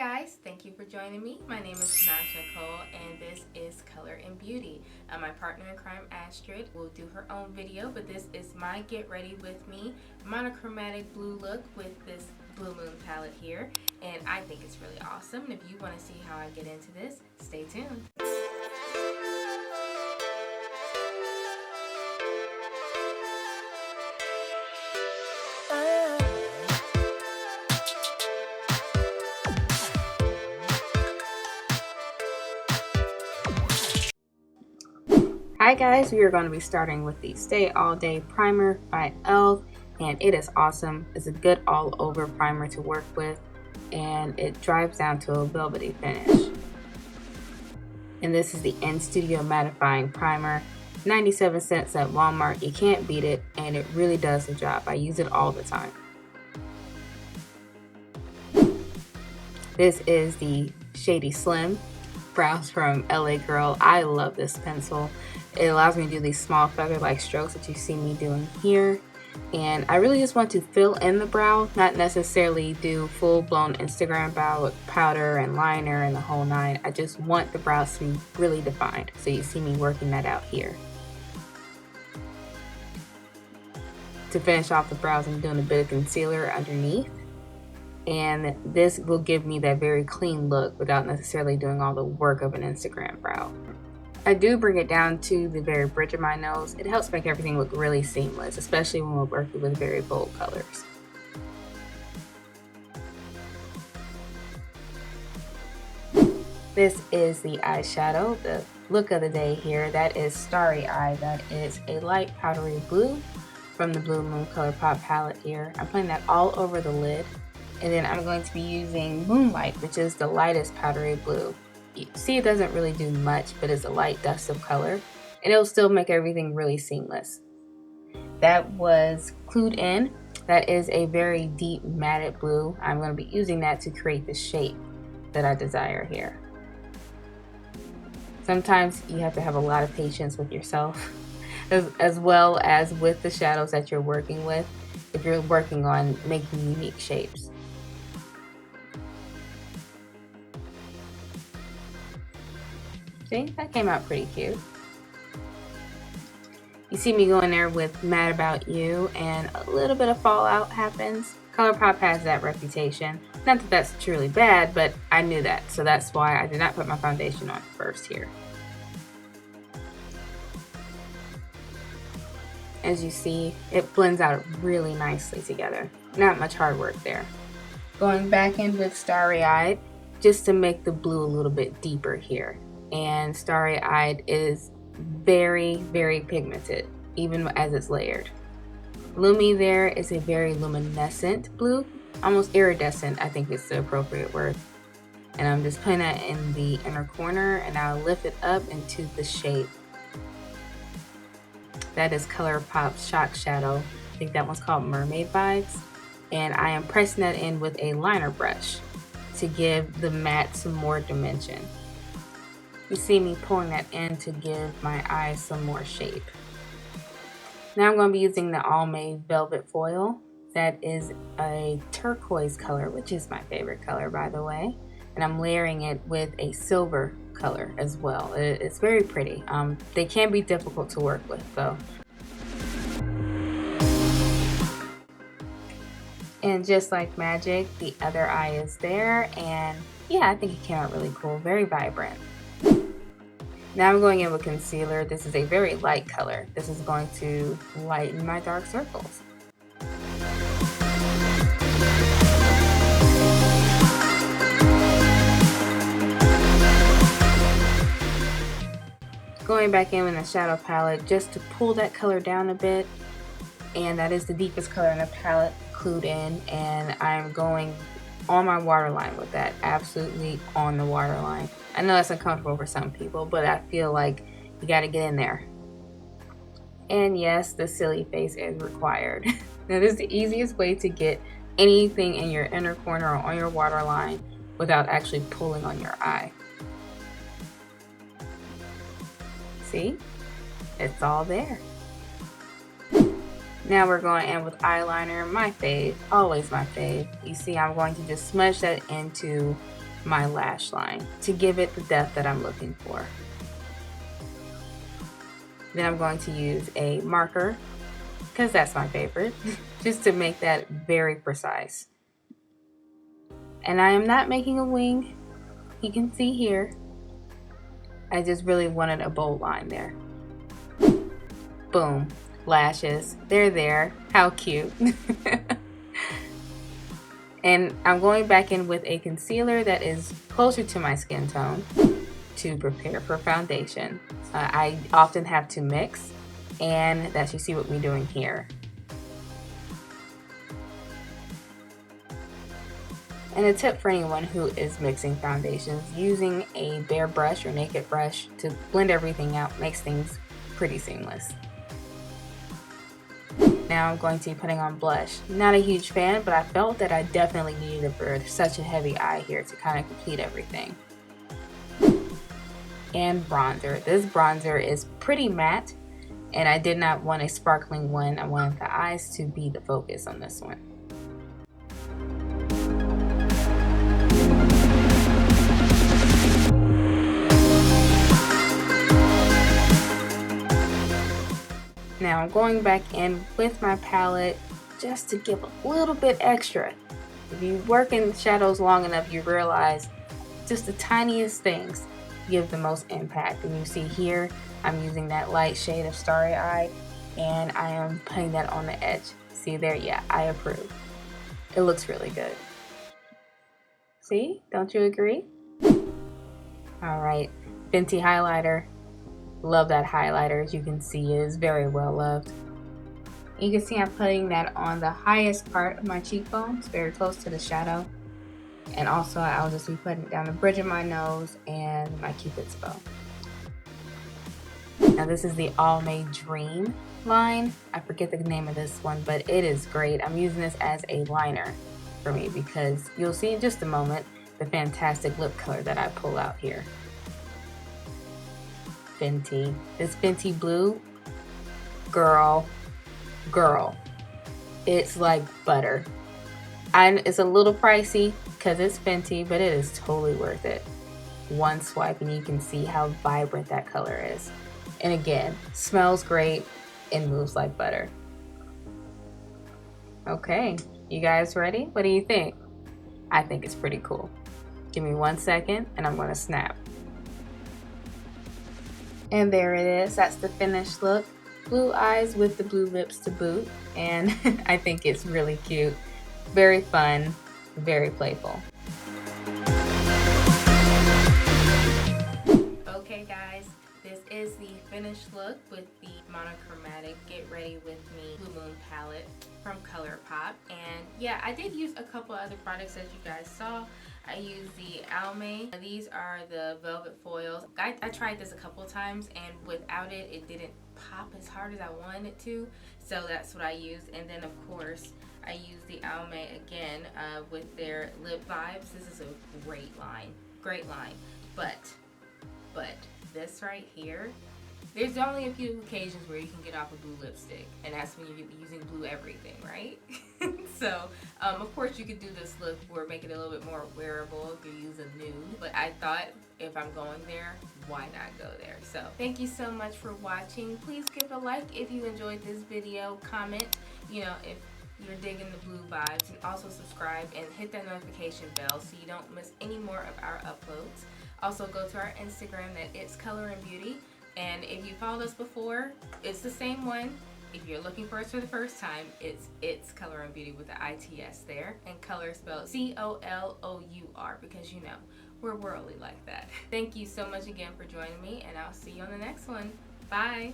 guys, thank you for joining me. My name is Tenaj and this is Color and Beauty. My partner in crime, Astrid, will do her own video, but this is my get ready with me monochromatic blue look with this Blue Moon palette here, and I think it's really awesome. And if you want to see how I get into this, stay tuned. Hi guys, we are going to be starting with the Stay All Day Primer by e.l.f. and it is awesome. It's a good all over primer to work with and it dries down to a velvety finish. And this is the In Studio Mattifying Primer, 97 cents at Walmart. You can't beat it and it really does the job. I use it all the time. This is the Shady Slim Brows from LA Girl. I love this pencil. It allows me to do these small feather-like strokes that you see me doing here. And I really just want to fill in the brow, not necessarily do full-blown Instagram brow with powder and liner and the whole nine. I just want the brows to be really defined. So you see me working that out here. To finish off the brows, I'm doing a bit of concealer underneath. And this will give me that very clean look without necessarily doing all the work of an Instagram brow. I do bring it down to the very bridge of my nose. It helps make everything look really seamless, especially when we're working with very bold colors. This is the eyeshadow, the look of the day here. That is Starry Eye. That is a light powdery blue from the Blue Moon Colourpop palette here. I'm putting that all over the lid. And then I'm going to be using Moonlight, which is the lightest powdery blue. You see, it doesn't really do much, but it's a light dust of color, and it'll still make everything really seamless. That was Clued In. That is a very deep matted blue. I'm going to be using that to create the shape that I desire here. Sometimes you have to have a lot of patience with yourself, as well as with the shadows that you're working with, if you're working on making unique shapes. See, that came out pretty cute. You see me going there with Mad About You, and a little bit of fallout happens. Colourpop has that reputation. Not that that's truly bad, but I knew that, so that's why I did not put my foundation on first here. As you see, it blends out really nicely together. Not much hard work there. Going back in with Starry Eyed, just to make the blue a little bit deeper here. And Starry Eyed is very, very pigmented, even as it's layered. Lumi there is a very luminescent blue, almost iridescent, I think is the appropriate word. And I'm just putting that in the inner corner, and I'll lift it up into the shape. That is Colourpop's Shock Shadow. I think that one's called Mermaid Vibes. And I am pressing that in with a liner brush to give the matte some more dimension. You see me pulling that in to give my eyes some more shape. Now I'm going to be using the Almay Velvet Foil. That is a turquoise color, which is my favorite color, by the way. And I'm layering it with a silver color as well. It's very pretty. They can be difficult to work with though. And just like magic, the other eye is there, and yeah, I think it came out really cool, very vibrant. Now I'm going in with concealer. This is a very light color. This is going to lighten my dark circles. Going back in with the shadow palette just to pull that color down a bit. And that is the deepest color in the palette, Clued In. And I'm going on my waterline with that, absolutely on the waterline. I know that's uncomfortable for some people, but I feel like you gotta get in there. And yes, the silly face is required. Now this is the easiest way to get anything in your inner corner or on your waterline without actually pulling on your eye. See? It's all there. Now we're going in with eyeliner, my fave, always my fave. You see I'm going to just smudge that into my lash line to give it the depth that I'm looking for. Then I'm going to use a marker, because that's my favorite, just to make that very precise. And I am not making a wing. You can see here, I just really wanted a bold line there. Boom, lashes, they're there, how cute. And I'm going back in with a concealer that is closer to my skin tone to prepare for foundation. I often have to mix, and that's you see what we're doing here. And a tip for anyone who is mixing foundations, using a bare brush or naked brush to blend everything out makes things pretty seamless. Now I'm going to be putting on blush. Not a huge fan, but I felt that I definitely needed it for such a heavy eye here to kind of complete everything. And bronzer. This bronzer is pretty matte, and I did not want a sparkling one. I wanted the eyes to be the focus on this one. Now I'm going back in with my palette just to give a little bit extra. If you work in shadows long enough, you realize just the tiniest things give the most impact. And you see here, I'm using that light shade of Starry Eye, and I am putting that on the edge. See there? Yeah, I approve. It looks really good. See? Don't you agree? All right, Fenty highlighter. Love that highlighter. As you can see, it is very well loved. You can see I'm putting that on the highest part of my cheekbones, very close to the shadow. And also I'll just be putting it down the bridge of my nose and my cupid's bow. Now this is the All Made Dream line. I forget the name of this one, but it is great. I'm using this as a liner for me because you'll see in just a moment the fantastic lip color that I pull out here. Fenty. This Fenty Blue, girl, it's like butter. It's a little pricey because it's Fenty, but it is totally worth it. One swipe and you can see how vibrant that color is. And again, smells great and moves like butter. Okay, you guys ready? What do you think? I think it's pretty cool. Give me 1 second and I'm gonna snap. And there it is. That's the finished look. Blue eyes with the blue lips to boot. And I think it's really cute. Very fun, very playful. Okay guys, this is the finished look with the monochromatic Get Ready With Me Blue Moon Palette from Colourpop. And yeah, I did use a couple other products that you guys saw. I used the Almay. These are the velvet foils. I tried this a couple times, and without it, it didn't pop as hard as I wanted it to. So that's what I used. And then of course, I used the Almay again with their lip vibes. This is a great line, But this right here, there's only a few occasions where you can get off a blue lipstick, and that's when you're using blue everything, right? So, of course, you could do this look or make it a little bit more wearable if you use a nude. But I thought if I'm going there, why not go there? So, thank you so much for watching. Please give a like if you enjoyed this video. Comment, if you're digging the blue vibes, and also subscribe and hit that notification bell so you don't miss any more of our uploads. Also, go to our Instagram, that it's Color and Beauty. And if you followed us before, it's the same one. If you're looking for us for the first time, it's Color and Beauty with the ITS there, and color spelled C-O-L-O-U-R, because we're worldly like that. Thank you so much again for joining me, and I'll see you on the next one. Bye.